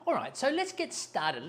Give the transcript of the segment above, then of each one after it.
All right, so let's get started.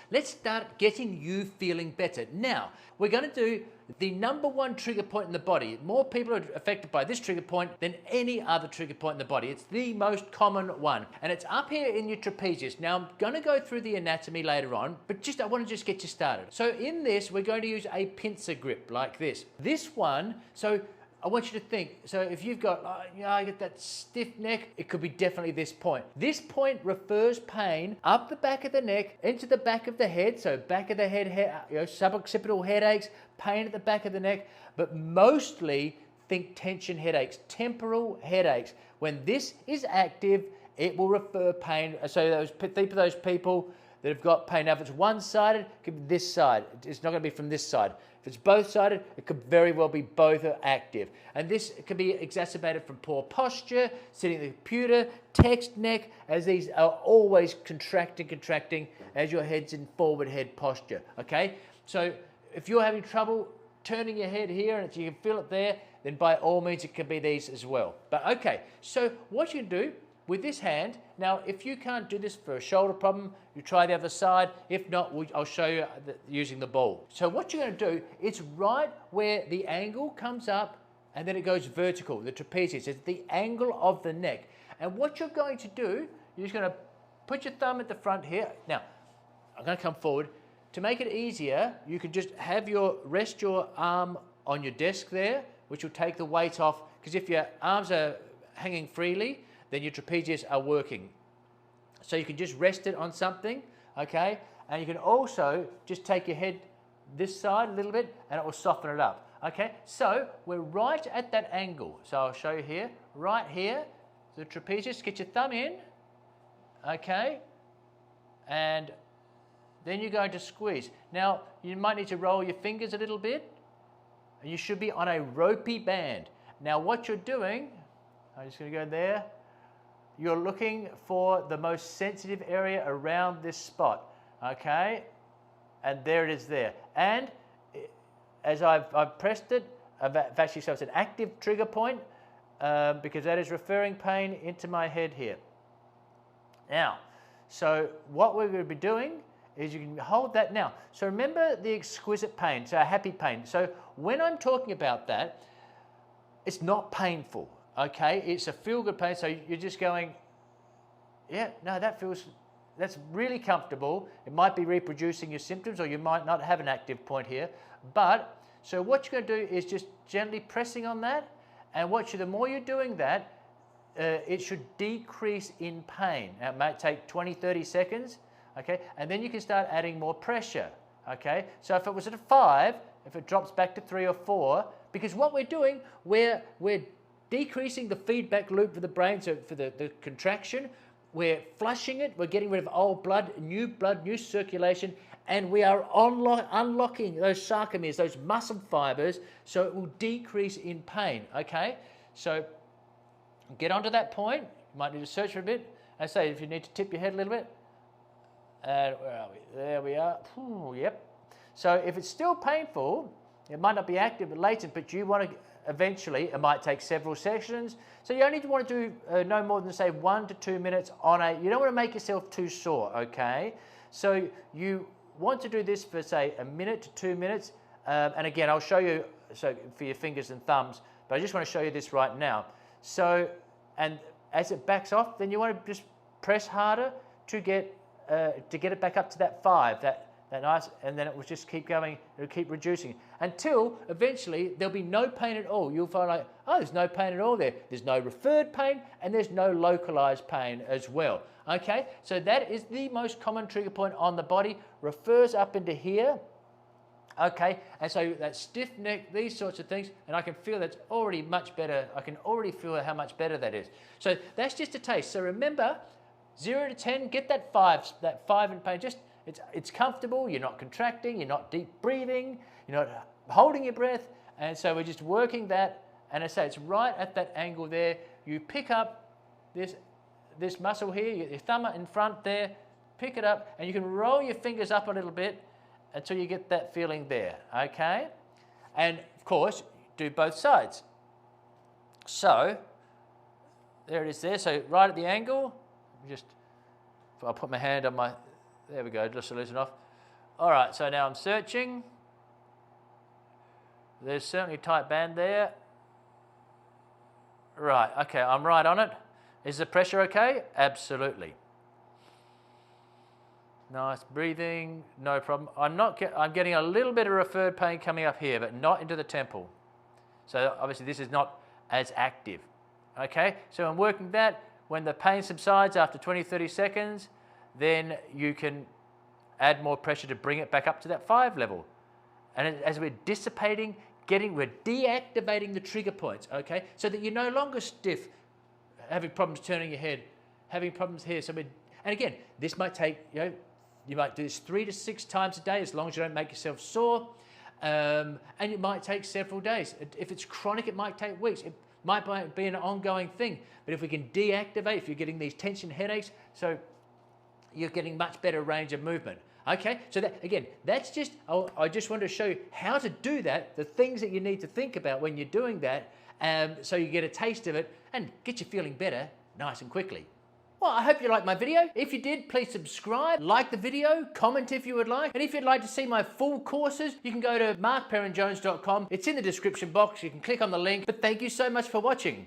Let's start getting you feeling better. Now, we're going to do the #1 trigger point in the body. More people are affected by this trigger point than any other trigger point in the body. It's the most common one, and it's up here in your trapezius. Now, I'm going to go through the anatomy later on, but I want to just get you started. So in this, we're going to use a pincer grip like this. This one, so I want you to think, so if you've got, I get that stiff neck, it could be definitely this point. This point refers pain up the back of the neck, into the back of the head, so back of the head, suboccipital headaches, pain at the back of the neck, but mostly think tension headaches, temporal headaches. When this is active, it will refer pain, so those people that have got pain. Now, if it's one-sided, it could be this side. It's not going to be from this side. If it's both-sided, it could very well be both are active. And this can be exacerbated from poor posture, sitting at the computer, text neck, as these are always contracting as your head's in forward head posture, okay? So if you're having trouble turning your head here and you can feel it there, then by all means it can be these as well. But okay, so what you can do with this hand, now if you can't do this for a shoulder problem, you try the other side. If not, I'll show you using the ball. So what you're going to do, it's right where the angle comes up and then it goes vertical, the trapezius. It's the angle of the neck. And what you're going to do, you're just going to put your thumb at the front here. Now, I'm going to come forward. To make it easier, you can just rest your arm on your desk there, which will take the weight off, because if your arms are hanging freely, then your trapezius are working. So you can just rest it on something, okay? And you can also just take your head this side a little bit and it will soften it up, okay? So we're right at that angle. So I'll show you here, right here, the trapezius, get your thumb in, okay? And then you're going to squeeze. Now, you might need to roll your fingers a little bit, and you should be on a ropey band. Now what you're doing, I'm just going to go there, you're looking for the most sensitive area around this spot, okay? And there it is there. And as I've pressed it, so it's an active trigger point because that is referring pain into my head here. Now, so what we're going to be doing is you can hold that now. So remember the exquisite pain, so a happy pain. So when I'm talking about that, it's not painful. Okay, it's a feel-good pain, so you're just going, yeah, no, that's really comfortable. It might be reproducing your symptoms, or you might not have an active point here. But, so what you're going to do is just gently pressing on that, and the more you're doing that, it should decrease in pain. Now, it might take 20, 30 seconds, okay, and then you can start adding more pressure, okay? So if it was at a 5, if it drops back to 3 or 4, because what we're doing, we're decreasing the feedback loop for the brain, so for the contraction, we're flushing it, we're getting rid of old blood, new circulation, and we are unlocking those sarcomeres, those muscle fibers, so it will decrease in pain, okay? So get onto that point. You might need to search for a bit. I say if you need to tip your head a little bit. Where are we? There we are. Ooh, yep. So if it's still painful, it might not be active but latent, but you want to eventually, it might take several sessions. So you only want to do no more than say 1 to 2 minutes you don't want to make yourself too sore, okay? So you want to do this for say 1 minute to 2 minutes. And again, I'll show you for your fingers and thumbs, but I just want to show you this right now. So, and as it backs off, then you want to just press harder to get it back up to that 5, that nice, and then it will just keep going, it'll keep reducing until eventually there'll be no pain at all. You'll find like, oh, there's no pain at all there. There's no referred pain and there's no localized pain as well. Okay, so that is the most common trigger point on the body, refers up into here. Okay, and so that stiff neck, these sorts of things, and I can feel that's already much better. I can already feel how much better that is. So that's just a taste. So remember, 0 to 10, get that 5 in pain. Just it's comfortable, you're not contracting, you're not deep breathing, you're not holding your breath, and so we're just working that, and I say it's right at that angle there. You pick up this muscle here, your thumb in front there, pick it up, and you can roll your fingers up a little bit until you get that feeling there, okay? And of course, do both sides. So, there it is there, so right at the angle, just I'll put my hand on my, there we go, just to loosen off. All right, so now I'm searching. There's certainly a tight band there. Right, okay, I'm right on it. Is the pressure okay? Absolutely. Nice breathing, no problem. I'm getting a little bit of referred pain coming up here, but not into the temple. So obviously this is not as active. Okay, so I'm working that. When the pain subsides after 20, 30 seconds, then you can add more pressure to bring it back up to that 5 level. And as we're dissipating, we're deactivating the trigger points, okay? So that you're no longer stiff, having problems turning your head, having problems here. And again, this might take, you might do this 3 to 6 times a day as long as you don't make yourself sore. And it might take several days. If it's chronic, it might take weeks. It might be an ongoing thing. But if we can deactivate, if you're getting these tension headaches, so you're getting much better range of movement. Okay, so that, again, that's just, I just wanted to show you how to do that, the things that you need to think about when you're doing that, so you get a taste of it and get you feeling better nice and quickly. Well, I hope you liked my video. If you did, please subscribe, like the video, comment if you would like. And if you'd like to see my full courses, you can go to markperrenjones.com. It's in the description box. You can click on the link. But thank you so much for watching.